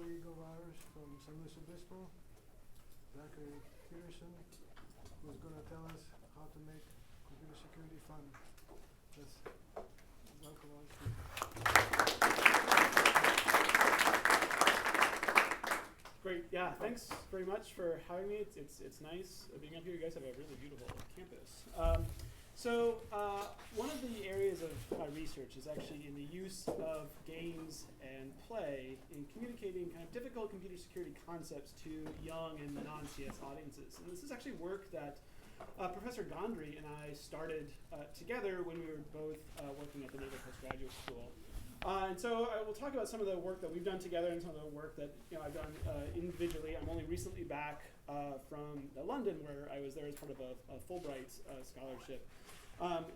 ours from Luis Obispo, Zachary Peterson, who's going to tell us how to make computer security fun. Let's welcome our speaker. Great, yeah, thanks very much for having me. It's nice being up here. You guys have a really beautiful campus. One of the areas of my research is actually in the use of games and play in communicating kind of difficult computer security concepts to young and non-CS audiences. And this is actually work that Professor Gondry and I started together when we were both working at the Naval Postgraduate School. And so I will talk about some of the work that we've done together and some of the work that I've done individually. I'm only recently back from London, where I was there as part of a Fulbright scholarship,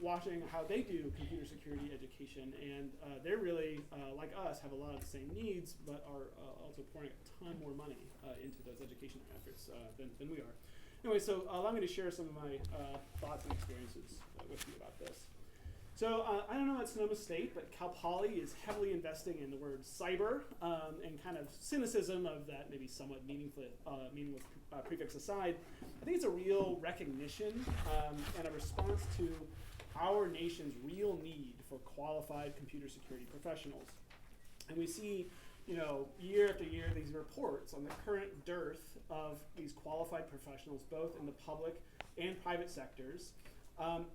watching how they do computer security education. And they're really, like us, have a lot of the same needs, but are also pouring a ton more money into those education efforts than we are. Anyway, so allow me to share some of my thoughts and experiences with you about this. So I don't know, it's no mistake, but Cal Poly is heavily investing in the word cyber, and kind of cynicism of that maybe somewhat meaningless prefix aside. I think it's a real recognition and a response to our nation's real need for qualified computer security professionals. And we see, year after year, these reports on the current dearth of these qualified professionals, both in the public and private sectors.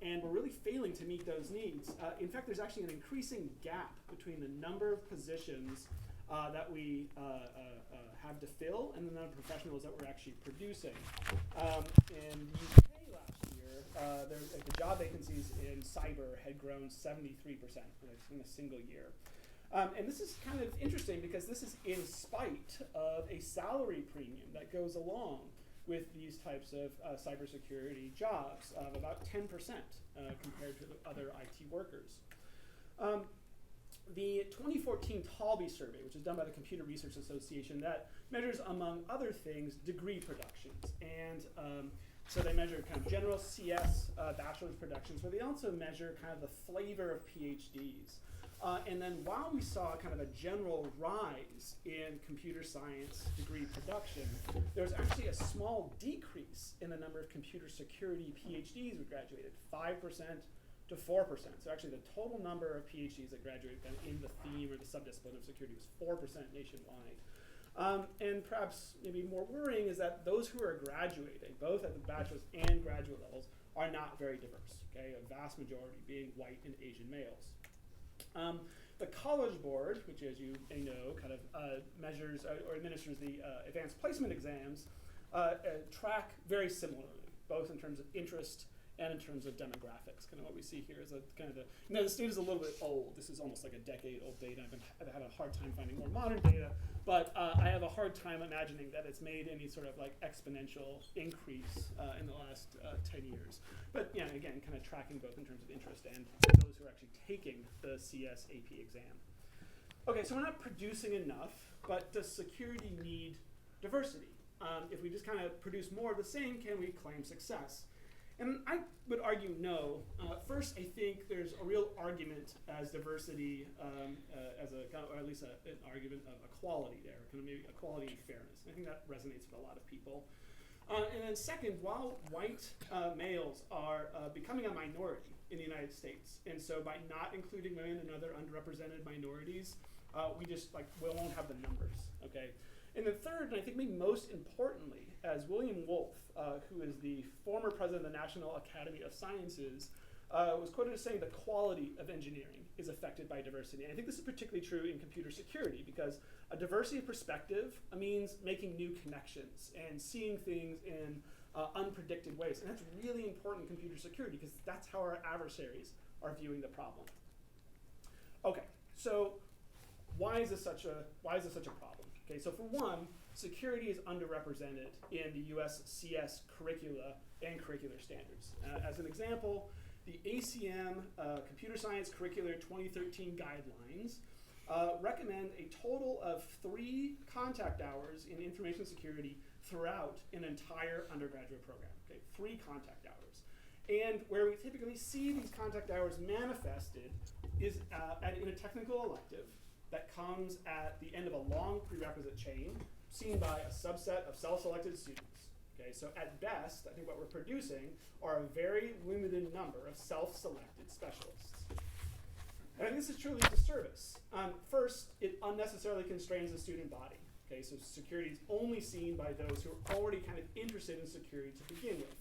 And we're really failing to meet those needs. In fact, there's actually an increasing gap between the number of positions that we have to fill and the number of professionals that we're actually producing. In the UK last year, the job vacancies in cyber had grown 73% in a single year. And this is kind of interesting because this is in spite of a salary premium that goes along with these types of cybersecurity jobs of about 10% compared to the other IT workers. The 2014 Talby survey, which is done by the Computer Research Association, that measures, among other things, degree productions. And so they measure kind of general CS bachelor's productions, but they also measure kind of the flavor of PhDs. And then while we saw kind of a general rise in computer science degree production, there was actually a small decrease in the number of computer security PhDs we graduated, 5% to 4%. So actually the total number of PhDs that graduated in the theme or the subdiscipline of security was 4% nationwide. And perhaps maybe more worrying is that those who are graduating, both at the bachelor's and graduate levels, are not very diverse, okay? A vast majority being white and Asian males. The College Board, which as you may know, kind of measures or administers the advanced placement exams, track very similarly, both in terms of interest and in terms of demographics. Kind of what we see here is a kind of the state is a little bit old. This is almost like a decade old data. I've had a hard time finding more modern data, but I have a hard time imagining that it's made any sort of like exponential increase in the last 10 years. But yeah, again, kind of tracking both in terms of interest and those who are actually taking the CS AP exam. Okay, so we're not producing enough, but does security need diversity? If we just kind of produce more of the same, can we claim success? And I would argue no. First, I think there's a real argument as diversity, as a, or at least an argument of equality there, kind of maybe equality and fairness. And I think that resonates with a lot of people. And then second, while white males are becoming a minority in the United States, and so by not including women and other underrepresented minorities, we won't have the numbers, okay? And then third, and I think maybe most importantly, as William Wolff, who is the former president of the National Academy of Sciences, was quoted as saying the quality of engineering is affected by diversity. And I think this is particularly true in computer security because a diversity of perspective means making new connections and seeing things in unpredicted ways. And that's really important in computer security because that's how our adversaries are viewing the problem. Okay, so why is this such a problem? Okay, so for one, security is underrepresented in the US CS curricula and curricular standards. As an example, the ACM Computer Science Curricular 2013 guidelines recommend a total of 3 contact hours in information security throughout an entire undergraduate program. Okay, 3 contact hours. And where we typically see these contact hours manifested is in a technical elective that comes at the end of a long prerequisite chain seen by a subset of self-selected students. Okay, so at best, I think what we're producing are a very limited number of self-selected specialists. And I think this is truly a disservice. First, it unnecessarily constrains the student body. Okay, so security is only seen by those who are already kind of interested in security to begin with.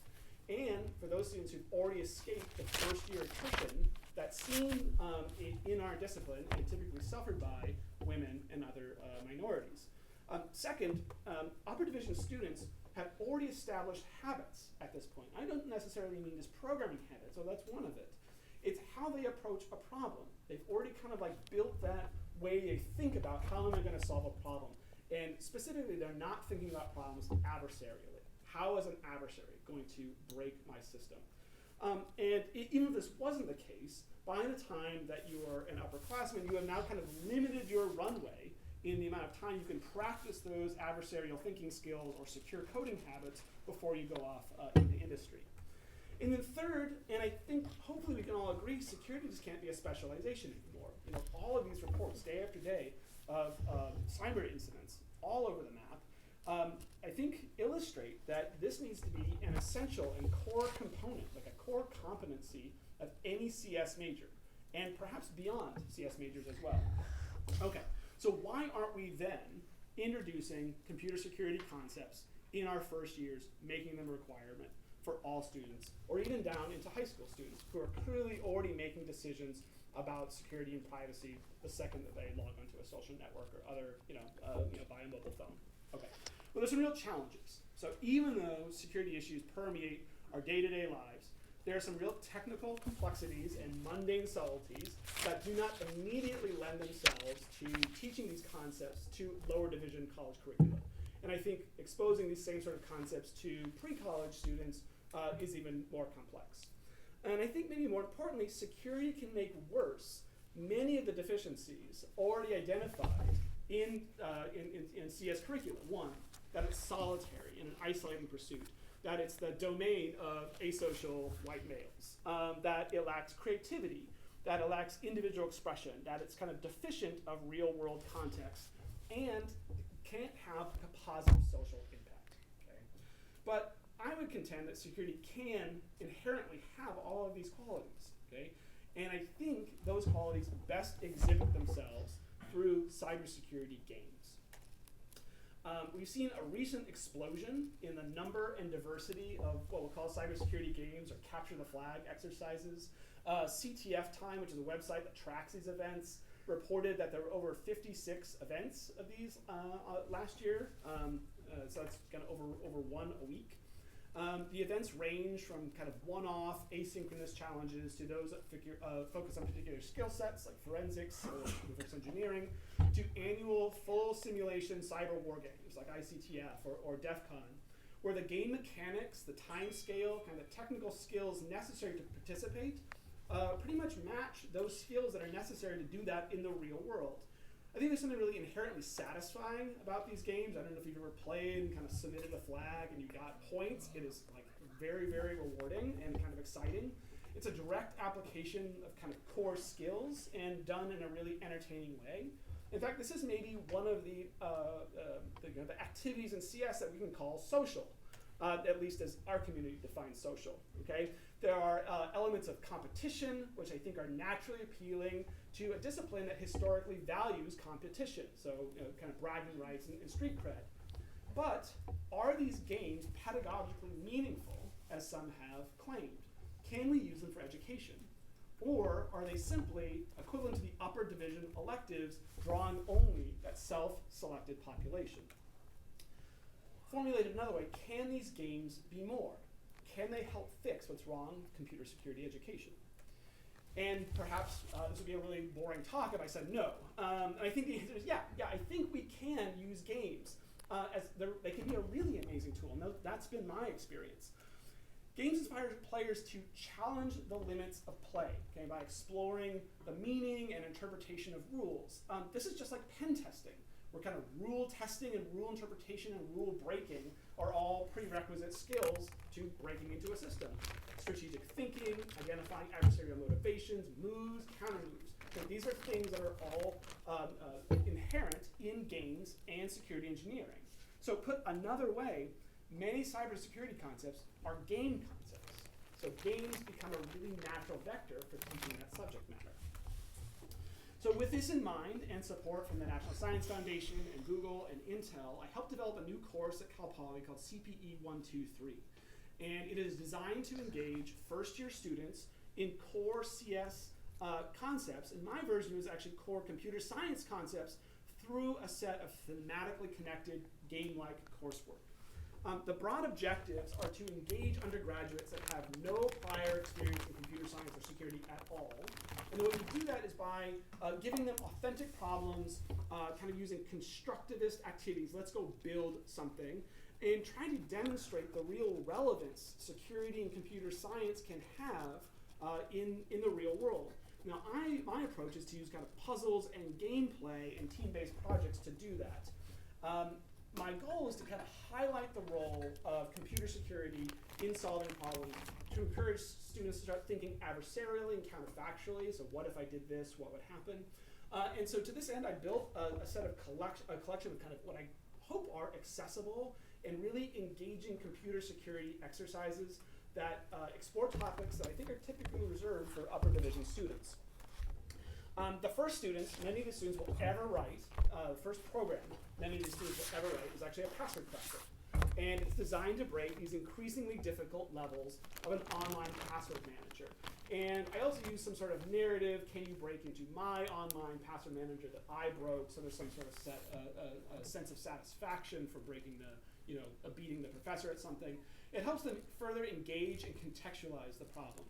And for those students who've already escaped the first year attrition that's seen in our discipline and typically suffered by women and other minorities. Second, upper division students have already established habits at this point. I don't necessarily mean just programming habits, although that's one of it. It's how they approach a problem. They've already kind of like built that way they think about how am I going to solve a problem. And specifically, they're not thinking about problems adversarially. How is an adversary going to break my system? Even if this wasn't the case, by the time that you are an upperclassman, you have now kind of limited your runway in the amount of time you can practice those adversarial thinking skills or secure coding habits before you go off into industry. And then third, and I think hopefully we can all agree, security just can't be a specialization anymore. You know, all of these reports day after day of cyber incidents all over the map, I think illustrate that this needs to be an essential and core component, like a core competency of any CS major, and perhaps beyond CS majors as well. Okay, so why aren't we then introducing computer security concepts in our first years, making them a requirement for all students, or even down into high school students who are clearly already making decisions about security and privacy the second that they log onto a social network or other, buy a mobile phone? Okay, well, there's some real challenges. So even though security issues permeate our day-to-day lives, there are some real technical complexities and mundane subtleties that do not immediately lend themselves to teaching these concepts to lower division college curricula. And I think exposing these same sort of concepts to pre-college students is even more complex. And I think maybe more importantly, security can make worse many of the deficiencies already identified in CS curricula. One, that it's solitary and an isolating pursuit, that it's the domain of asocial white males, that it lacks creativity, that it lacks individual expression, that it's kind of deficient of real world context, and can't have a positive social impact. Okay? But I would contend that security can inherently have all of these qualities. Okay? And I think those qualities best exhibit themselves through cybersecurity games. We've seen a recent explosion in the number and diversity of what we'll call cybersecurity games or capture the flag exercises. CTF Time, which is a website that tracks these events, reported that there were over 56 events of these last year. So that's kind of over one a week. The events range from kind of one-off asynchronous challenges to those that focus on particular skill sets like forensics or reverse engineering, to annual full simulation cyber war games like ICTF or DEF CON, where the game mechanics, the time scale, kind of technical skills necessary to participate pretty much match those skills that are necessary to do that in the real world. I think there's something really inherently satisfying about these games. I don't know if you've ever played and kind of submitted a flag and you got points. It is like very, very rewarding and kind of exciting. It's a direct application of kind of core skills and done in a really entertaining way. In fact, this is maybe one of the activities in CS that we can call social, at least as our community defines social. Okay, there are elements of competition, which I think are naturally appealing to a discipline that historically values competition, so kind of bragging rights and street cred. But are these games pedagogically meaningful, as some have claimed? Can we use them for education? Or are they simply equivalent to the upper division electives drawing only that self-selected population? Formulated another way, can these games be more? Can they help fix what's wrong with computer security education? And perhaps this would be a really boring talk if I said no. And I think the answer is yeah, I think we can use games they can be a really amazing tool. And that's been my experience. Games inspire players to challenge the limits of play, okay, by exploring the meaning and interpretation of rules. This is just like pen testing, where kind of rule testing and rule interpretation and rule breaking are all prerequisite skills to breaking into a system. Strategic thinking, identifying adversarial motivations, moves, counter moves. Okay, these are things that are all inherent in games and security engineering. So put another way, many cybersecurity concepts are game concepts. So games become a really natural vector for teaching that subject matter. So with this in mind, and support from the National Science Foundation and Google and Intel, I helped develop a new course at Cal Poly called CPE 123. And it is designed to engage first-year students in core CS concepts. And my version was actually core computer science concepts through a set of thematically connected game-like coursework. The broad objectives are to engage undergraduates that have no prior experience in computer science or security at all. And the way we do that is by giving them authentic problems, kind of using constructivist activities. Let's go build something. And trying to demonstrate the real relevance security and computer science can have in the real world. Now, my approach is to use kind of puzzles and gameplay and team-based projects to do that. My goal is to kind of highlight the role of computer security in solving problems, to encourage students to start thinking adversarially and counterfactually. So what if I did this, what would happen? And so to this end, I built a set of a collection of kind of what I hope are accessible and really engaging computer security exercises that explore topics that I think are typically reserved for upper division students. The first students, many of the students will ever write, the first program many of the students will ever write is actually a password cracker. And it's designed to break these increasingly difficult levels of an online password manager. And I also use some sort of narrative, can you break into my online password manager that I broke, so there's some sort of sense of satisfaction for breaking beating the professor at something. It helps them further engage and contextualize the problem.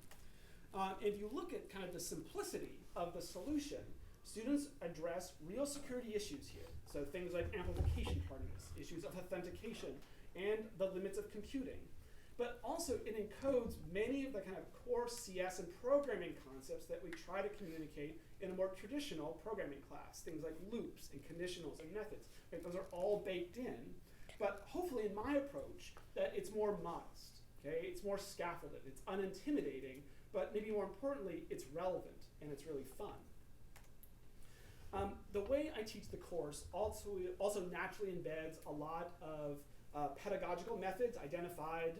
If you look at kind of the simplicity of the solution, students address real security issues here. So things like amplification hardness, issues of authentication, and the limits of computing. But also it encodes many of the kind of core CS and programming concepts that we try to communicate in a more traditional programming class. Things like loops and conditionals and methods. Right? Those are all baked in. But hopefully in my approach, that it's more modest. Okay? It's more scaffolded. It's unintimidating. But maybe more importantly, it's relevant and it's really fun. The way I teach the course also naturally embeds a lot of pedagogical methods identified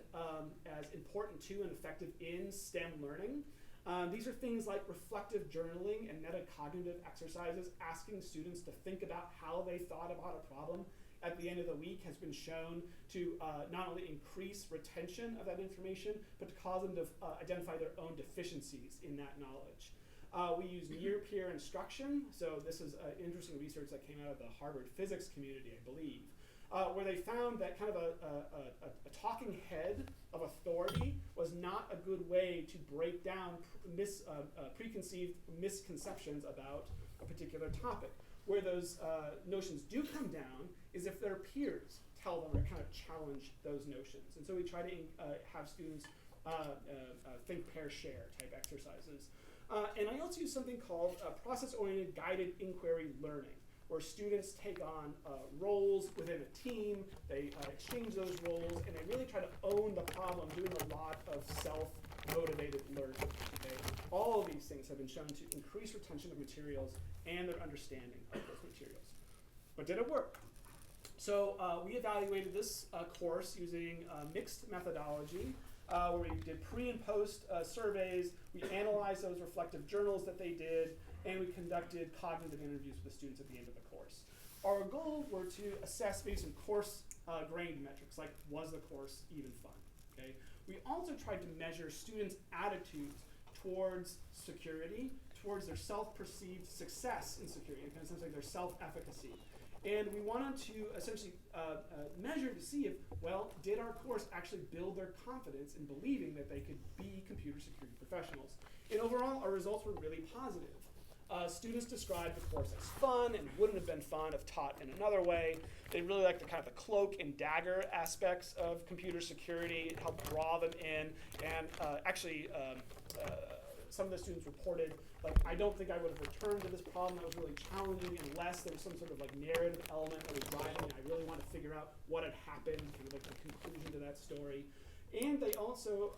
as important to and effective in STEM learning. These are things like reflective journaling and metacognitive exercises, asking students to think about how they thought about a problem at the end of the week has been shown to not only increase retention of that information, but to cause them to identify their own deficiencies in that knowledge. We use near-peer instruction. So this is interesting research that came out of the Harvard physics community, I believe, where they found that kind of a talking head of authority was not a good way to break down preconceived misconceptions about a particular topic. Where those notions do come down is if their peers tell them or kind of challenge those notions. And so we try to have students think, pair, share type exercises. And I also use something called process-oriented guided inquiry learning, where students take on roles within a team, they exchange those roles, and they really try to own the problem, doing a lot of self-motivated learning. Okay? All of these things have been shown to increase retention of materials and their understanding of those materials. But did it work? So we evaluated this course using mixed methodology, where we did pre and post surveys, we analyzed those reflective journals that they did, and we conducted cognitive interviews with the students at the end of the course. Our goals were to assess maybe some course-grained metrics, like was the course even fun? Okay? We also tried to measure students' attitudes towards security, towards their self-perceived success in security, and kind of something like their self-efficacy. And we wanted to essentially measure to see if, well, did our course actually build their confidence in believing that they could be computer security professionals? And overall, our results were really positive. Students described the course as fun and wouldn't have been fun if taught in another way. They really liked the kind of the cloak and dagger aspects of computer security. It helped draw them in, and some of the students reported, like, I don't think I would have returned to this problem that was really challenging unless there was some sort of like narrative element that was driving me. I really want to figure out what had happened, kind of like the conclusion to that story. And they also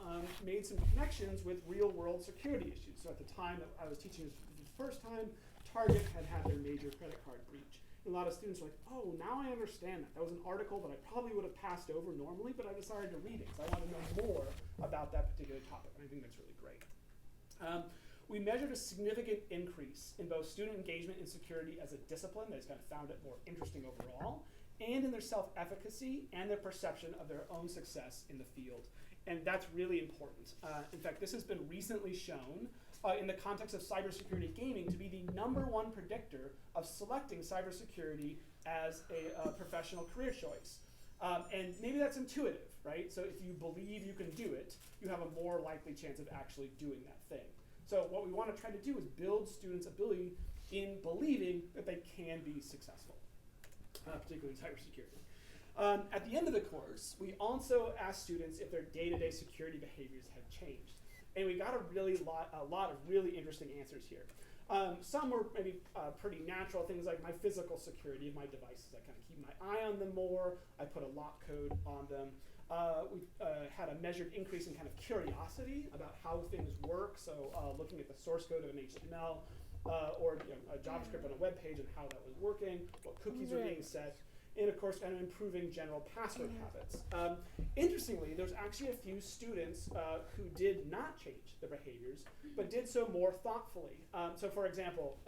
made some connections with real world security issues. So at the time that I was teaching first time Target had their major credit card breach. And a lot of students were like, oh, now I understand that. That was an article that I probably would have passed over normally, but I decided to read it because I want to know more about that particular topic. And I think that's really great. We measured a significant increase in both student engagement in security as a discipline. They just kind of found it more interesting overall, and in their self-efficacy and their perception of their own success in the field. And that's really important. In fact, this has been recently shown in the context of cybersecurity gaming to be the #1 predictor of selecting cybersecurity as a professional career choice. And maybe that's intuitive, right? So if you believe you can do it, you have a more likely chance of actually doing that thing. So what we want to try to do is build students' ability in believing that they can be successful, particularly in cybersecurity. At the end of the course, we also asked students if their day-to-day security behaviors have changed. And we got a lot of really interesting answers here. Some were maybe pretty natural, things like my physical security of my devices. I kind of keep my eye on them more. I put a lock code on them. We had a measured increase in kind of curiosity about how things work. So looking at the source code of an HTML or a JavaScript on a web page and how that was working, what cookies are being set, and of course kind of improving general password habits. Interestingly, there's actually a few students who did not change their behaviors, but did so more thoughtfully. So for example,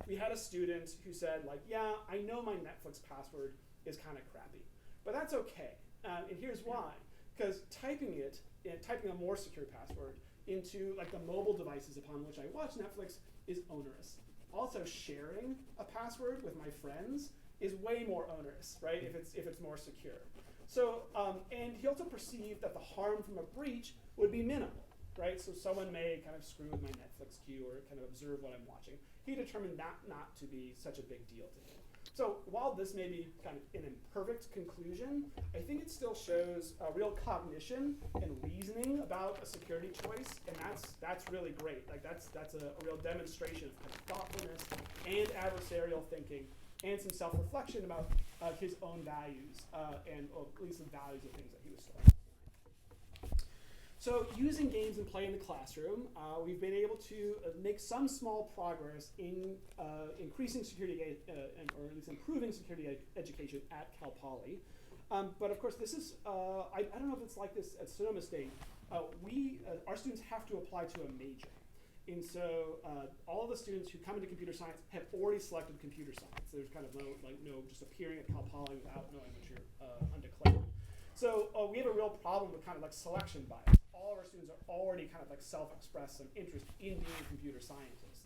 we had a student who said, like, yeah, I know my Netflix password is kind of crappy, but that's okay. And here's why. Because typing a more secure password into like the mobile devices upon which I watch Netflix is onerous. Also, sharing a password with my friends is way more onerous, right? If it's more secure. So, and he also perceived that the harm from a breach would be minimal, right? So someone may kind of screw with my Netflix queue or kind of observe what I'm watching. He determined that not to be such a big deal to him. So while this may be kind of an imperfect conclusion, I think it still shows a real cognition and reasoning about a security choice, and that's really great. Like that's a real demonstration of kind of thoughtfulness and adversarial thinking, and some self-reflection about his own values, and at least the values of things that he was studying. So using games and play in the classroom, we've been able to make some small progress in increasing security, or at least improving security education at Cal Poly. But of course, this is, I don't know if it's like this at Sonoma State. Our students have to apply to a major. And so all of the students who come into computer science have already selected computer science. There's kind of no just appearing at Cal Poly without knowing what you're undeclared. So we have a real problem with kind of like selection bias. All of our students are already kind of like self-express some interest in being computer scientists.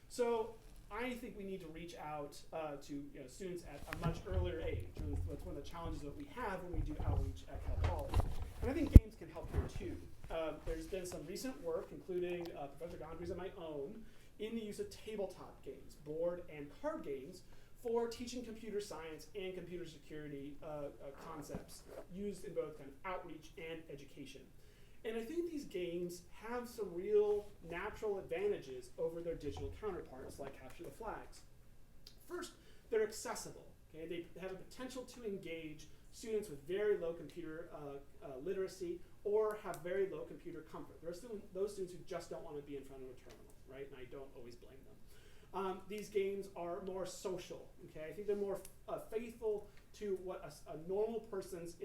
So I think we need to reach out to students at a much earlier age. And that's one of the challenges that we have when we do outreach at Cal Poly. And I think games can help here too. There's been some recent work, including Professor Gondry's and my own, in the use of tabletop games, board and card games, for teaching computer science and computer security concepts used in both kind of outreach and education. And I think these games have some real natural advantages over their digital counterparts, like Capture the Flags. First, they're accessible. Okay? They have a potential to engage students with very low computer literacy or have very low computer comfort. There are still those students who just don't want to be in front of a terminal, right? And I don't always blame them. These games are more social, okay? I think they're more faithful to what a normal person's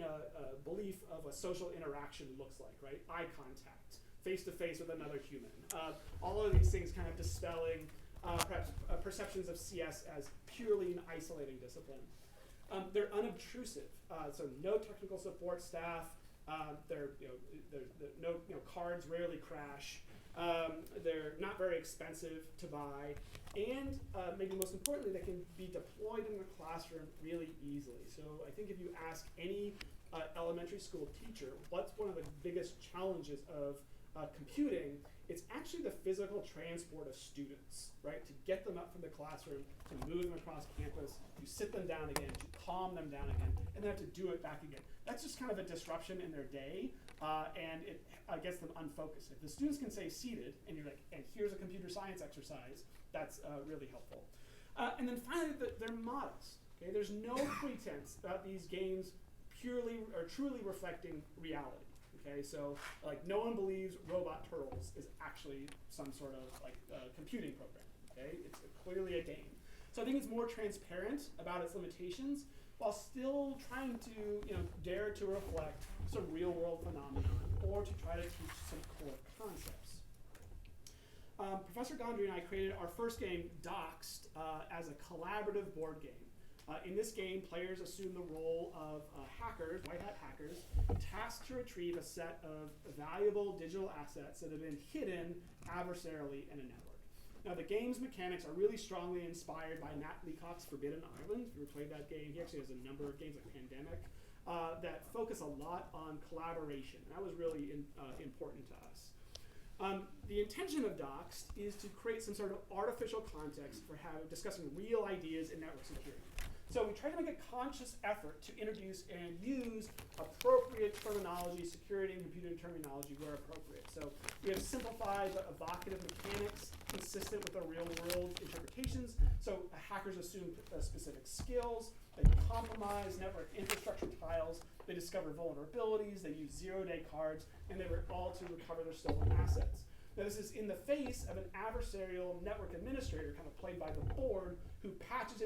belief of a social interaction looks like, right? Eye contact, face-to-face with another human. All of these things kind of dispelling perhaps perceptions of CS as purely an isolating discipline. They're unobtrusive, so no technical support staff. There's no cards rarely crash. They're not very expensive to buy, and maybe most importantly, they can be deployed in the classroom really easily. So I think if you ask any elementary school teacher what's one of the biggest challenges of computing, it's actually the physical transport of students, right? To get them up from the classroom, to move them across campus, to sit them down again, to calm them down again, and then have to do it back again. That's just kind of a disruption in their day, and it gets them unfocused. If the students can stay seated, and you're like, and here's a computer science exercise, that's really helpful. And then finally, they're modest. Okay? There's no pretense about these games purely or truly reflecting reality. Okay, so like no one believes Robot Turtles is actually some sort of like computing program. Okay? It's clearly a game. So I think it's more transparent about its limitations while still trying to dare to reflect some real world phenomenon or to try to teach some core concepts. Professor Gondry and I created our first game, Doxed, as a collaborative board game. In this game, players assume the role of hackers, white hat hackers, tasked to retrieve a set of valuable digital assets that have been hidden adversarially in a network. Now, the game's mechanics are really strongly inspired by Matt Leacock's Forbidden Island. If you ever played that game, he actually has a number of games like Pandemic that focus a lot on collaboration. That was really important to us. The intention of Doxed is to create some sort of artificial context for discussing real ideas in network security. So we try to make a conscious effort to introduce and use appropriate terminology, security and computing terminology where appropriate. So we have simplified but evocative mechanics consistent with our real world interpretations. So hackers assume specific skills, they compromise network infrastructure tiles, they discover vulnerabilities, they use zero-day cards, and they were all to recover their stolen assets. Now this is in the face of an adversarial network administrator, kind of played by the board, who patches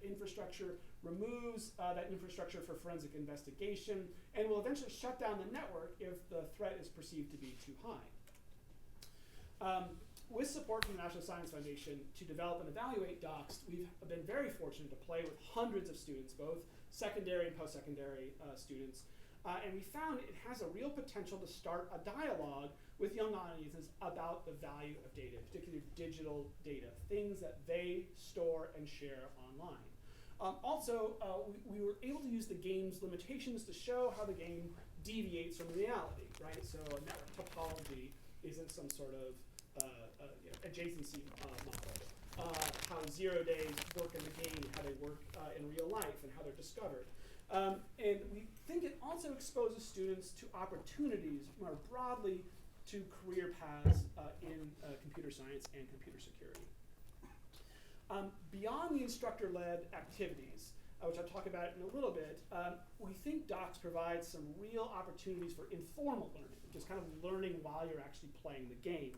infrastructure, removes that infrastructure for forensic investigation, and will eventually shut down the network if the threat is perceived to be too high. With support from the National Science Foundation to develop and evaluate Doxed, we've been very fortunate to play with hundreds of students, both secondary and post-secondary students. And we found it has a real potential to start a dialogue with young audiences about the value of data, particularly digital data, things that they store and share online. We were able to use the game's limitations to show how the game deviates from reality, right? So a network topology isn't some sort of adjacency model. How 0 days work in the game, how they work in real life, and how they're discovered. And we think it also exposes students to opportunities more broadly to career paths in computer science and computer security. Beyond the instructor-led activities, which I'll talk about in a little bit, we think Doxed provides some real opportunities for informal learning, which is kind of learning while you're actually playing the game.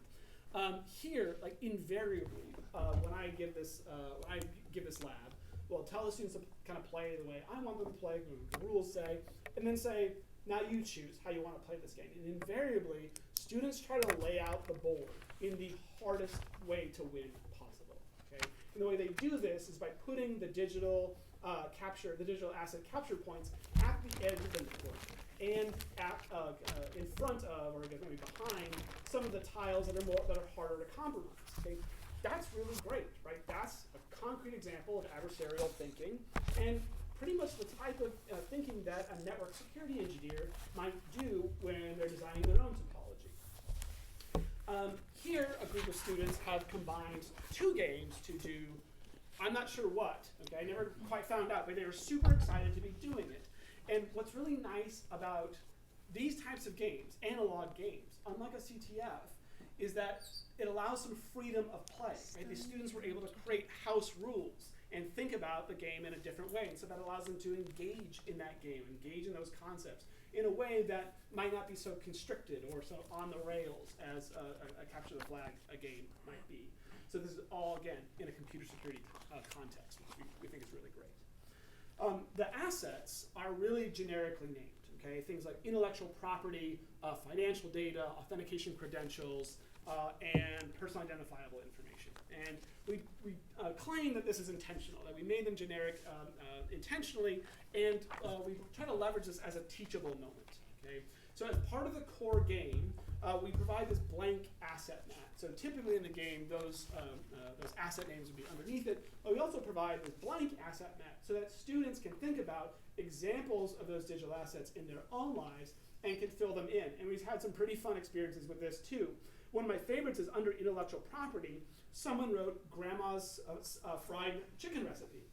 Here, like invariably, when I give this lab, well, tell the students to kind of play the way I want them to play, the rules say, and then say, now you choose how you want to play this game. And invariably, students try to lay out the board in the hardest way to win possible. Okay? And the way they do this is by putting the digital asset capture points at the edge of the network and in front of, or I guess maybe behind, some of the tiles that are harder to compromise. Okay? That's really great, right? That's a concrete example of adversarial thinking, and pretty much the type of thinking that a network security engineer might do when they're designing their own topology. Here, a group of students have combined two games to do, I'm not sure what, okay? I never quite found out, but they were super excited to be doing it. And what's really nice about these types of games, analog games, unlike a CTF, is that it allows some freedom of play. Right? The students were able to create house rules and think about the game in a different way. And so that allows them to engage in that game, engage in those concepts in a way that might not be so constricted or so on the rails as a capture the flag game might be. So this is all, again, in a computer security context, which we think is really great. The assets are really generically named. Okay? Things like intellectual property, financial data, authentication credentials, and personal identifiable information. And we claim that this is intentional, that we made them generic intentionally, and we try to leverage this as a teachable moment. Okay? So as part of the core game, we provide this blank asset mat. So typically in the game, those asset names would be underneath it, but we also provide this blank asset mat so that students can think about examples of those digital assets in their own lives and can fill them in. And we've had some pretty fun experiences with this too. One of my favorites is under intellectual property. Someone wrote grandma's fried chicken recipe,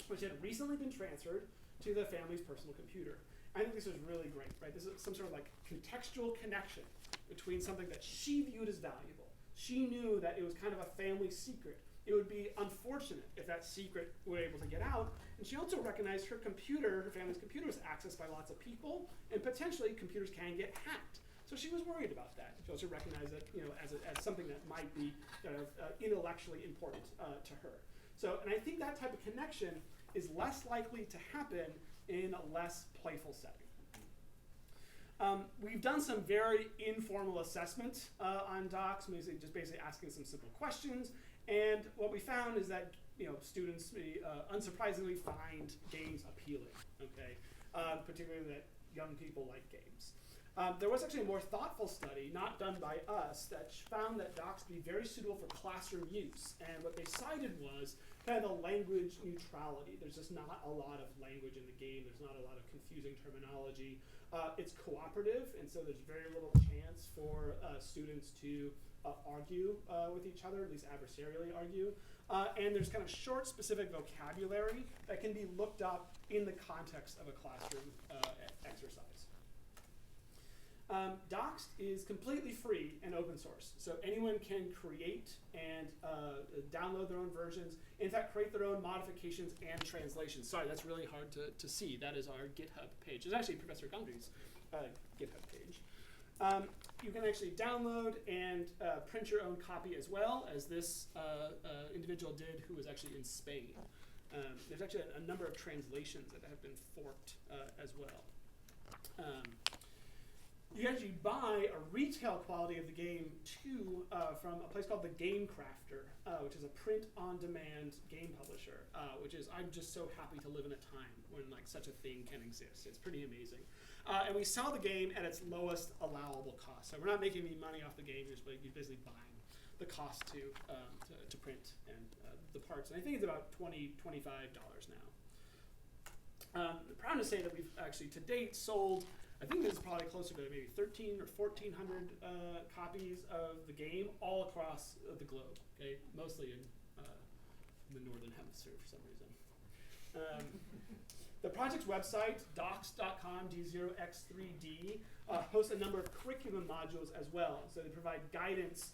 which had recently been transferred to the family's personal computer. I think this is really great, right? This is some sort of like contextual connection between something that she viewed as valuable. She knew that it was kind of a family secret. It would be unfortunate if that secret were able to get out. And she also recognized her computer, her family's computer, was accessed by lots of people, and potentially computers can get hacked. So she was worried about that. She also recognized that, as something that might be intellectually important to her. So, and I think that type of connection is less likely to happen in a less playful setting. We've done some very informal assessment on docs, just basically asking some simple questions. And what we found is that students unsurprisingly find games appealing, okay? Particularly that young people like games. There was actually a more thoughtful study, not done by us, that found that docs be very suitable for classroom use. And what they cited was kind of the language neutrality. There's just not a lot of language in the game. There's not a lot of confusing terminology. It's cooperative, and so there's very little chance for students to argue with each other, at least adversarially argue. And there's kind of short, specific vocabulary that can be looked up in the context of a classroom exercise. Doxed is completely free and open source, so anyone can create and download their own versions. In fact, create their own modifications and translations. Sorry, that's really hard to see. That is our GitHub page. It's actually Professor Gundry's GitHub page. You can actually download and print your own copy as well, as this individual did, who was actually in Spain. There's actually a number of translations that have been forked as well. You can actually buy a retail quality of the game too from a place called the Game Crafter, which is a print-on-demand game publisher. I'm just so happy to live in a time when such a thing can exist. It's pretty amazing. And we sell the game at its lowest allowable cost. So we're not making any money off the game. You're basically buying the cost to print and the parts. And I think it's about $25 now. I'm proud to say that we've actually to date sold, I think this is probably closer to maybe 1,300 or 1,400 copies of the game all across the globe, okay? Mostly in the northern hemisphere for some reason. The project's website, docs.com, D0x3D, hosts a number of curriculum modules as well. So they provide guidance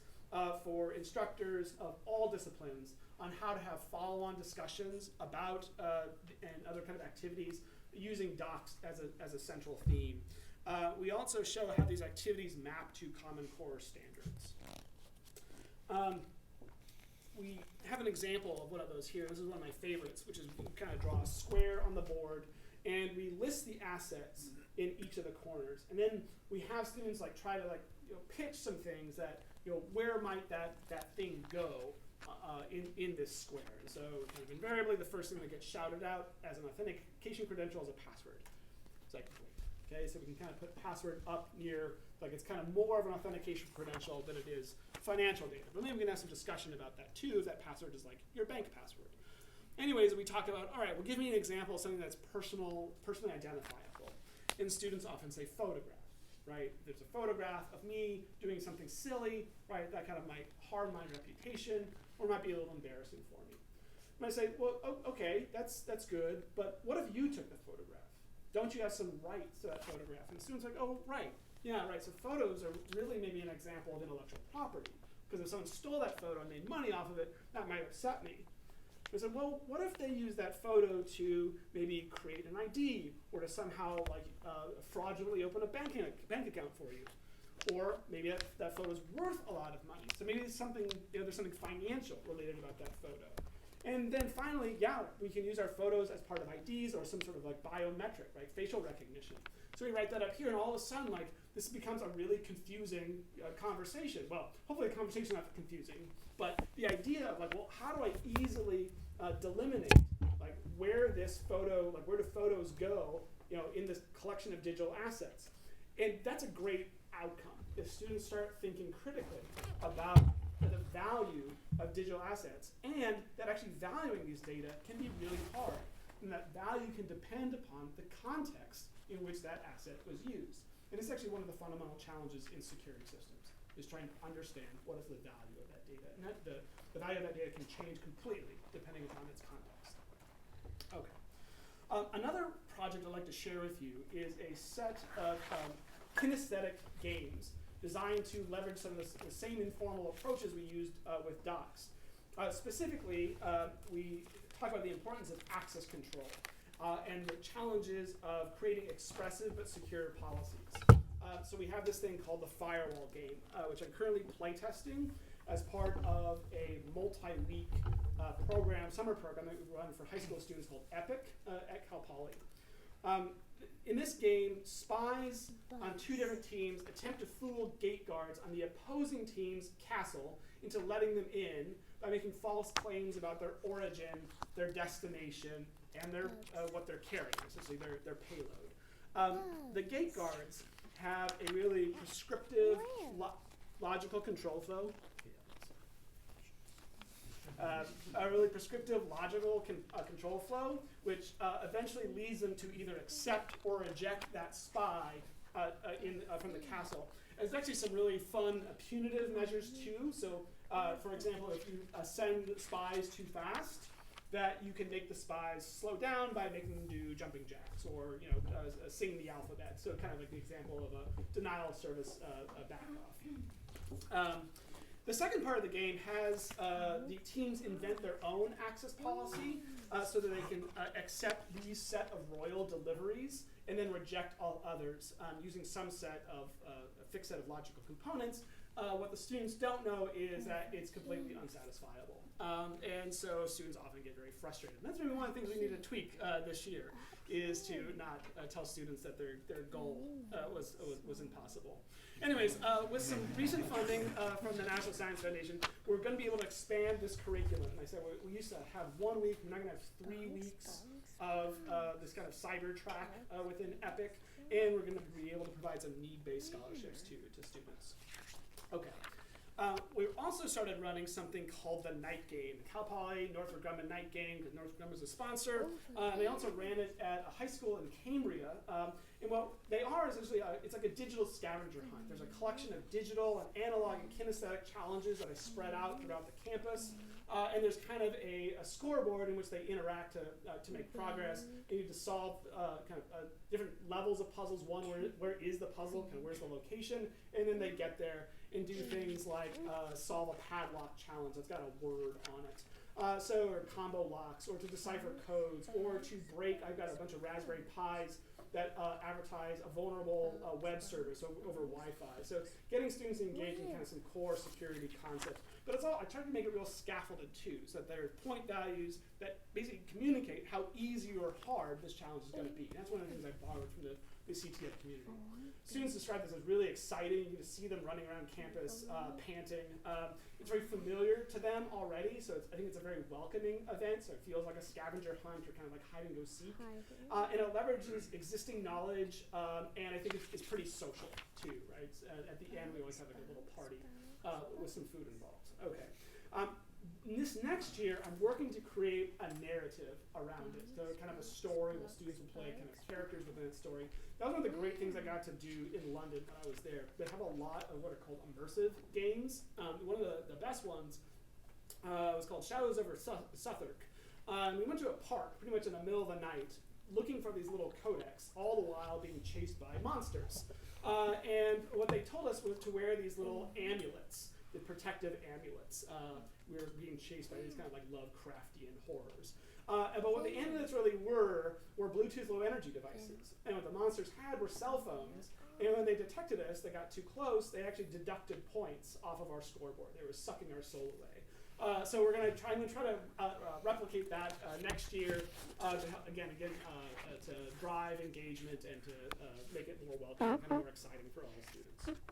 for instructors of all disciplines on how to have follow-on discussions about and other kind of activities using docs as a central theme. We also show how these activities map to Common Core standards. We have an example of one of those here. This is one of my favorites, which is we kind of draw a square on the board, and we list the assets in each of the corners. And then we have students try to pitch some things that, where might that thing go in this square. And so kind of invariably the first thing that gets shouted out as an authentication credential is a password. It's like, okay, so we can kind of put password up near, it's kind of more of an authentication credential than it is financial data. But maybe we can have some discussion about that too, if that password is your bank password. Anyways, we talk about, all right, well, give me an example of something that's personally identifiable. And students often say photograph, right? There's a photograph of me doing something silly, right? That kind of might harm my reputation or might be a little embarrassing for me. And I say, well, okay, that's good, but what if you took the photograph? Don't you have some rights to that photograph? And the student's like, oh, right. Yeah, right. So photos are really maybe an example of intellectual property. Because if someone stole that photo and made money off of it, that might upset me. I said, well, what if they use that photo to maybe create an ID or to somehow fraudulently open a bank account for you? Or maybe that photo's worth a lot of money. So maybe it's something, there's something financial related about that photo. And then finally, yeah, we can use our photos as part of IDs or some sort of biometric, right, facial recognition. So we write that up here, and all of a sudden, this becomes a really confusing conversation. Well, hopefully the conversation's not confusing, but the idea of well, how do I easily delimitate where this photo, where do photos go, in this collection of digital assets? And that's a great outcome if students start thinking critically about the value of digital assets, and that actually valuing these data can be really hard, and that value can depend upon the context in which that asset was used. And it's actually one of the fundamental challenges in security systems, is trying to understand what is the value of that data. And the value of that data can change completely depending upon its context. Okay. Another project I'd like to share with you is a set of kinesthetic games designed to leverage some of the same informal approaches we used with docs. Specifically, we talk about the importance of access control and the challenges of creating expressive but secure policies. So we have this thing called the Firewall game, which I'm currently playtesting as part of a multi-week summer program that we run for high school students called EPIC at Cal Poly. In this game, spies on two different teams attempt to fool gate guards on the opposing team's castle into letting them in by making false claims about their origin, their destination, and their what they're carrying, essentially their payload. The gate guards have a really prescriptive, logical control flow. A really prescriptive, logical control flow, which eventually leads them to either accept or reject that spy from the castle. And there's actually some really fun punitive measures too. So, for example, if you send spies too fast, that you can make the spies slow down by making them do jumping jacks or sing the alphabet. So, kind of like the example of a denial of service backoff. The second part of the game has the teams invent their own access policy so that they can accept these set of royal deliveries and then reject all others using some set of a fixed set of logical components. What the students don't know is that it's completely unsatisfiable. And so students often get very frustrated. And that's maybe one of the things we need to tweak this year, is to not tell students that their goal was impossible. Anyways, with some recent funding from the National Science Foundation, we're going to be able to expand this curriculum. And I said we used to have 1 week, we're now going to have 3 weeks of this kind of cyber track within EPIC, and we're going to be able to provide some need-based scholarships to students. Okay. We also started running something called the Night Game, the Cal Poly Northrop Grumman Night Game, because Northrop Grumman is a sponsor. And they also ran it at a high school in Cambria. And what they are is essentially, it's like a digital scavenger hunt. There's a collection of digital and analog and kinesthetic challenges that are spread out throughout the campus. And there's kind of a scoreboard in which they interact to make progress. They need to solve different levels of puzzles. One, where is the puzzle, kind of where's the location, and then they get there and do things like solve a padlock challenge that's got a word on it. Or combo locks, or to decipher codes, or to break, I've got a bunch of Raspberry Pis that advertise a vulnerable web service over Wi-Fi. So getting students engaged in kind of some core security concepts. But it's all, I tried to make it real scaffolded too, so that there are point values that basically communicate how easy or hard this challenge is going to be. And that's one of the things I borrowed from the CTF community. Students describe this as really exciting. You can see them running around campus, panting. It's very familiar to them already, so I think it's a very welcoming event, so it feels like a scavenger hunt or kind of like hide and go seek. And it leverages existing knowledge, and I think it's pretty social too, right? At the end, we always have like a little party with some food involved. Okay. This next year, I'm working to create a narrative around it. So kind of a story where students will play kind of characters within that story. That was one of the great things I got to do in London when I was there. They have a lot of what are called immersive games. One of the best ones was called Shadows over Southwark. We went to a park pretty much in the middle of the night looking for these little codex, all the while being chased by monsters. And what they told us was to wear these little amulets, the protective amulets. We were being chased by these kind of like Lovecraftian horrors. But what the amulets really were Bluetooth low energy devices. And what the monsters had were cell phones. And when they detected us, they got too close, they actually deducted points off of our scoreboard. They were sucking our soul away. So we're going to try to replicate that next year to drive engagement and to make it more welcoming and more exciting for all students.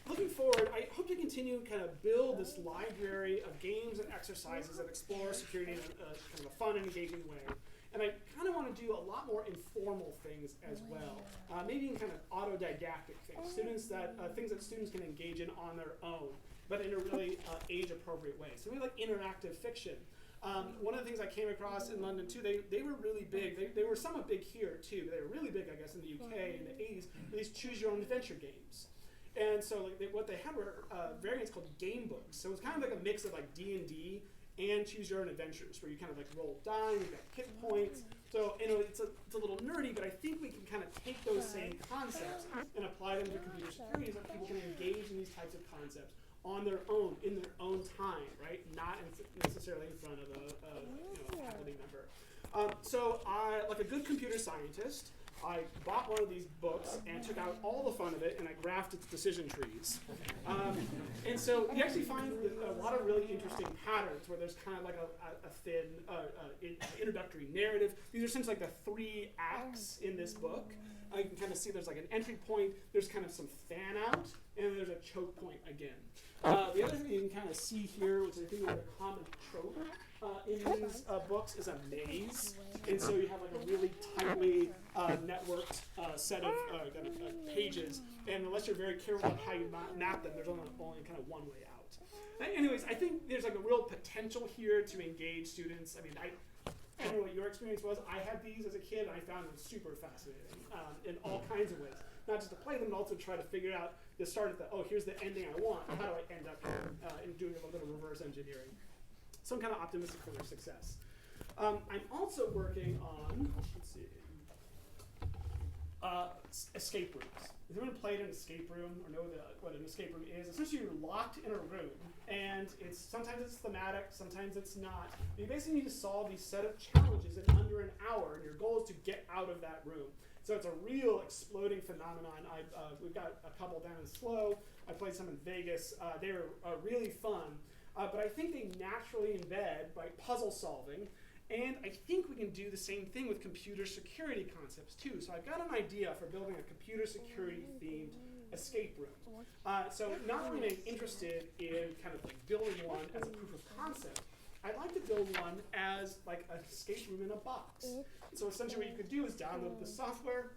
Looking forward, I hope to continue kind of build this library of games and exercises that explore security in kind of a fun and engaging way. And I kind of want to do a lot more informal things as well, maybe in kind of autodidactic things, things that students can engage in on their own, but in a really age-appropriate way. So we like interactive fiction. One of the things I came across in London too, they were really big. They were somewhat big here too, but they were really big, I guess, in the UK in the 80s, these choose-your-own-adventure games. And so what they had were variants called game books. So it was kind of like a mix of like D&D and Choose Your Own Adventures, where you kind of like roll die, you got hit points. So it's a little nerdy, but I think we can kind of take those same concepts and apply them to computer security so that people can engage in these types of concepts on their own, in their own time, right? Not necessarily in front of a faculty member. So like a good computer scientist, I bought one of these books and took out all the fun of it, and I graphed its decision trees. And so you actually find a lot of really interesting patterns where there's kind of like a thin introductory narrative. These are essentially like the 3 acts in this book. You can kind of see there's like an entry point, there's kind of some fan out, and then there's a choke point again. The other thing you can kind of see here, which I think is a common trope in these books, is a maze. And so you have like a really tightly networked set of pages, and unless you're very careful about how you map them, there's only kind of one way out. Anyways, I think there's like a real potential here to engage students. I mean, I don't know what your experience was. I had these as a kid, and I found them super fascinating in all kinds of ways. Not just to play them, but also try to figure out the start of here's the ending I want. How do I end up here in doing a little bit of reverse engineering? So I'm kind of optimistic for their success. I'm also working on, let's see, escape rooms. If you haven't played an escape room or know what an escape room is, essentially you're locked in a room, and sometimes it's thematic, sometimes it's not. You basically need to solve these set of challenges in under an hour, and your goal is to get out of that room. So it's a real exploding phenomenon. We've got a couple down in SLO. I played some in Vegas. They were really fun, but I think they naturally embed puzzle solving. And I think we can do the same thing with computer security concepts too. So I've got an idea for building a computer security themed escape room. So not only am I interested in kind of like building one as a proof of concept, I'd like to build one as like an escape room in a box. So essentially what you could do is download the software,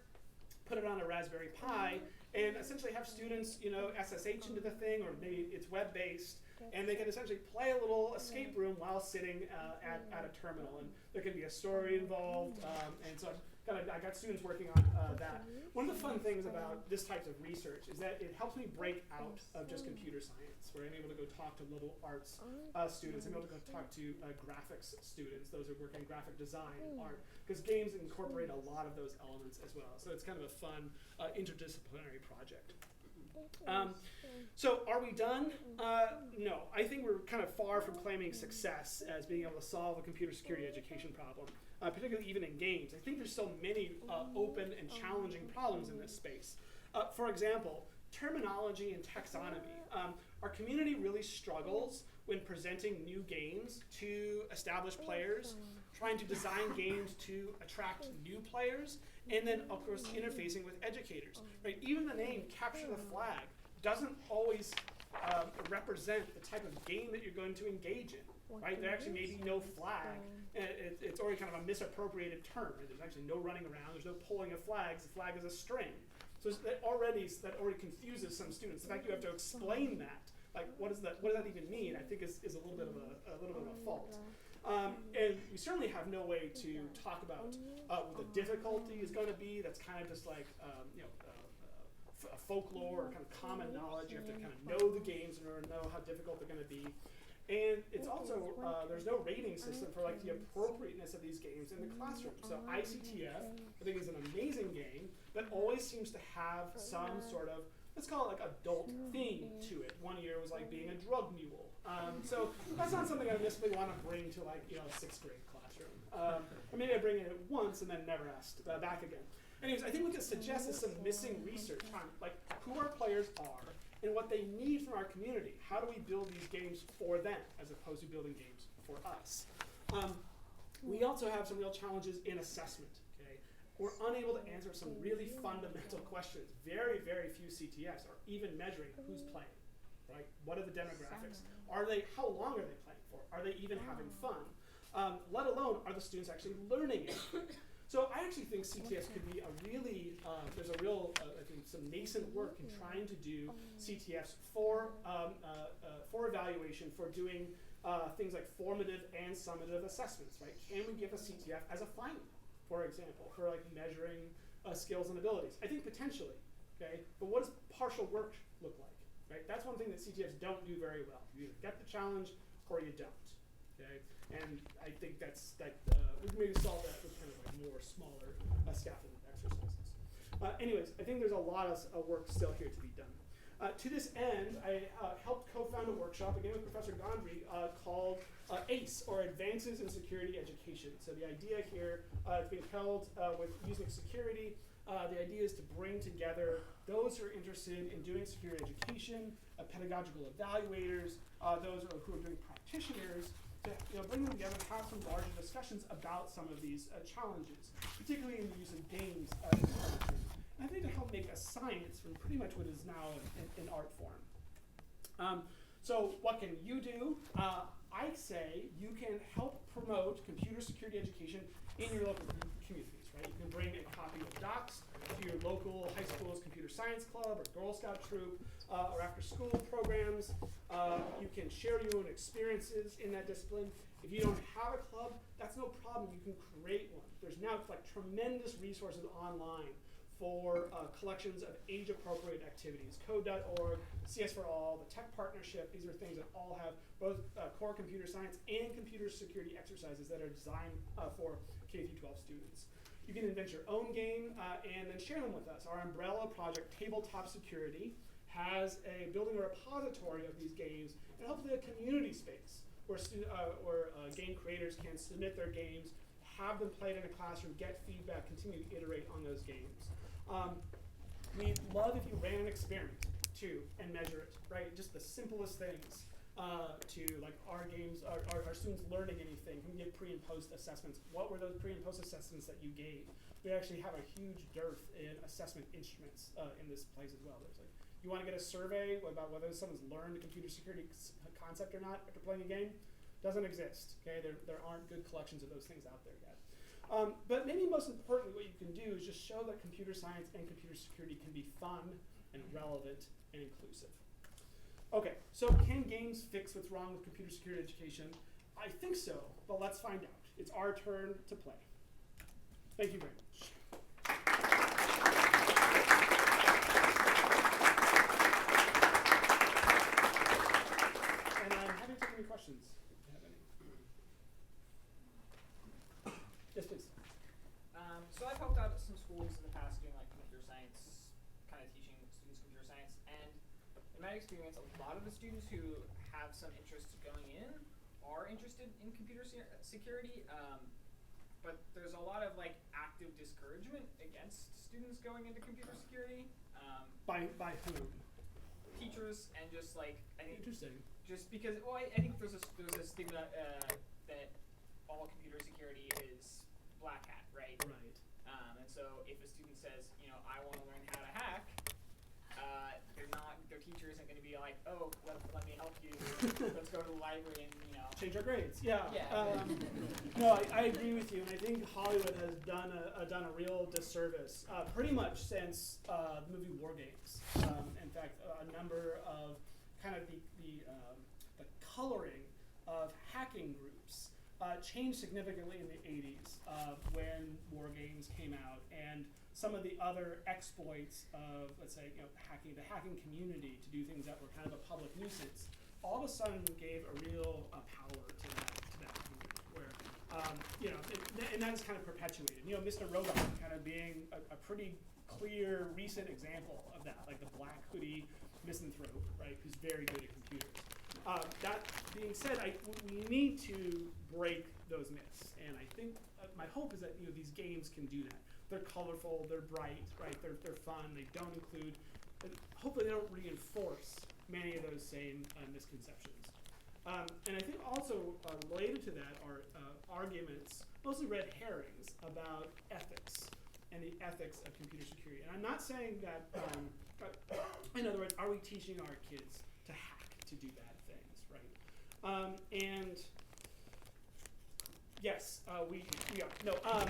put it on a Raspberry Pi, and essentially have students, SSH into the thing, or maybe it's web-based, and they can essentially play a little escape room while sitting at a terminal. And there can be a story involved, and so I got students working on that. One of the fun things about this type of research is that it helps me break out of just computer science, where I'm able to go talk to liberal arts students. I'm able to go talk to graphics students, those who work in graphic design and art, because games incorporate a lot of those elements as well. So it's kind of a fun interdisciplinary project. So are we done? No, I think we're kind of far from claiming success as being able to solve a computer security education problem, particularly even in games. I think there's so many open and challenging problems in this space. For example, terminology and taxonomy. Our community really struggles when presenting new games to established players, trying to design games to attract new players, and then, of course, interfacing with educators. Right? Even the name Capture the Flag doesn't always represent the type of game that you're going to engage in. Right? There actually may be no flag. And it's already kind of a misappropriated term. Right? There's actually no running around. There's no pulling of flags. The flag is a string. So that already confuses some students. The fact you have to explain that, like what does that even mean? I think is a little bit of a fault. And we certainly have no way to talk about what the difficulty is going to be. That's kind of just like folklore or kind of common knowledge. You have to kind of know the games in order to know how difficult they're going to be. And it's also, there's no rating system for like the appropriateness of these games in the classroom. So ICTF, I think, is an amazing game that always seems to have some sort of, let's call it like adult theme to it. One year was like being a drug mule. So that's not something I necessarily want to bring to like, a 6th grade classroom. Or maybe I bring it once and then never asked back again. Anyways, I think what this suggests is some missing research on like who our players are and what they need from our community. How do we build these games for them as opposed to building games for us? We also have some real challenges in assessment. Okay? We're unable to answer some really fundamental questions. Very, very few CTFs are even measuring who's playing. Right? What are the demographics? How long are they playing for? Are they even having fun? Let alone, are the students actually learning it? So I actually think CTFs could be a really, there's a real, I think, some nascent work in trying to do CTFs for evaluation, for doing things like formative and summative assessments, right? Can we give a CTF as a final, for example, for like measuring skills and abilities? I think potentially, okay? But what does partial work look like, right? That's one thing that CTFs don't do very well. You either get the challenge or you don't. Okay, and I think we can maybe solve that with kind of like more smaller scaffolding exercises. Anyways, I think there's a lot of work still here to be done. To this end, I helped co-found a workshop, again with Professor Gondry, called ACE, or Advances in Security Education. So the idea here, it's being held with using security The idea is to bring together those who are interested in doing security education, pedagogical evaluators, those who are doing practitioners, to bring them together and have some larger discussions about some of these challenges, particularly in the use of games in the classroom. And I think to help make a science from pretty much what is now in art form. So what can you do? I say you can help promote computer security education in your local communities, right? You can bring a copy of docs to your local high school's computer science club or Girl Scout troop or after school programs. You can share your own experiences in that discipline. If you don't have a club, that's no problem. You can create one. There's now tremendous resources online for collections of age-appropriate activities. Code.org, CS4All, the Tech Partnership, these are things that all have both core computer science and computer security exercises that are designed for K-12 students. You can invent your own game and then share them with us. Our umbrella project, Tabletop Security, has a building a repository of these games and hopefully a community space where game creators can submit their games, have them played in a classroom, get feedback, continue to iterate on those games. We'd love if you ran an experiment too and measure it, right? Just the simplest things to like our games, our students learning anything. Can we give pre and post assessments? What were those pre and post assessments that you gave? We actually have a huge dearth in assessment instruments in this place as well. There's like, you want to get a survey about whether someone's learned a computer security concept or not after playing a game? Doesn't exist, okay? There aren't good collections of those things out there yet. But maybe most importantly, what you can do is just show that computer science and computer security can be fun and relevant and inclusive. Okay, so can games fix what's wrong with computer security education? I think so, but let's find out. It's our turn to play. Thank you very much. And I'm happy to take any questions. Yes, please. So I've helped out at some schools in the past doing like computer science, kind of teaching students computer science, and in my experience, a lot of the students who have some interest going in are interested in computer security, but there's a lot of like active discouragement against students going into computer security. By whom? Teachers and just like I think. Interesting. Just because, well, I think there's a stigma that all computer security is black hat, right? Right. And so if a student says, I want to learn how to hack, their teacher isn't going to be like, oh, let me help you. Let's go to the library and change our grades. Yeah. Yeah. No, I agree with you, and I think Hollywood has done a real disservice pretty much since the movie War Games. In fact, a number of kind of the coloring of hacking groups changed significantly in the 80s when War Games came out, and some of the other exploits of, let's say, the hacking community to do things that were kind of a public nuisance, all of a sudden gave a real power to that community, where, and that's kind of perpetuated. Mr. Robot kind of being a pretty clear, recent example of that, like the black hoodie misanthrope, right, who's very good at computers. That being said, we need to break those myths, and I think my hope is that these games can do that. They're colorful, they're bright, right? They're fun. They don't include, hopefully, they don't reinforce many of those same misconceptions. And I think also related to that are arguments, mostly red herrings, about ethics and the ethics of computer security. And I'm not saying that. In other words, are we teaching our kids to hack, to do bad things, right? And yes, we are.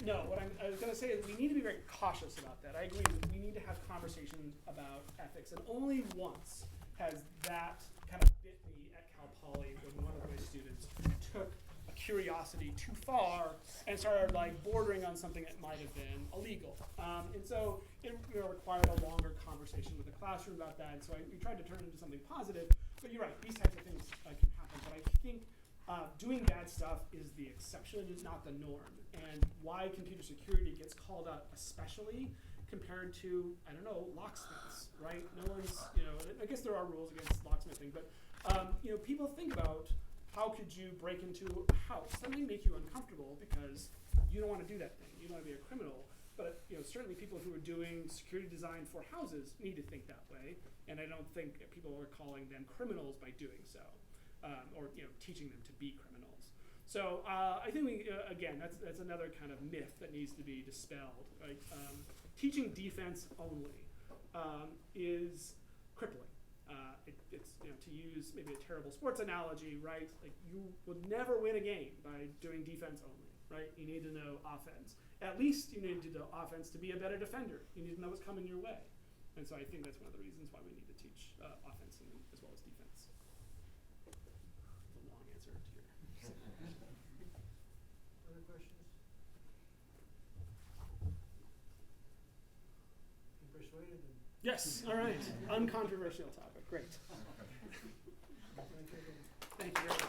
No, what I was going to say is we need to be very cautious about that. I agree that we need to have conversations about ethics. And only once has that kind of bit me at Cal Poly when one of my students took a curiosity too far and started bordering on something that might have been illegal. And so it required a longer conversation with the classroom about that. And so we tried to turn it into something positive. But you're right, these types of things can happen. But I think doing bad stuff is the exception, not the norm. And why computer security gets called out especially compared to, I don't know, locksmiths, right? No one's, I guess there are rules against locksmithing, but people think about how could you break into a house. That may make you uncomfortable because you don't want to do that thing. You don't want to be a criminal. But certainly people who are doing security design for houses need to think that way, and I don't think people are calling them criminals by doing so, or teaching them to be criminals. So I think again, that's another kind of myth that needs to be dispelled. Right? Teaching defense only is crippling. It's to use maybe a terrible sports analogy, right? Like you would never win a game by doing defense only, right? You need to know offense. At least you need to know offense to be a better defender. You need to know what's coming your way. And so I think that's one of the reasons why we need to teach offense as well as defense. It's a long answer to your Other questions? You persuaded them. Yes, all right. Uncontroversial topic. Great. Thank you.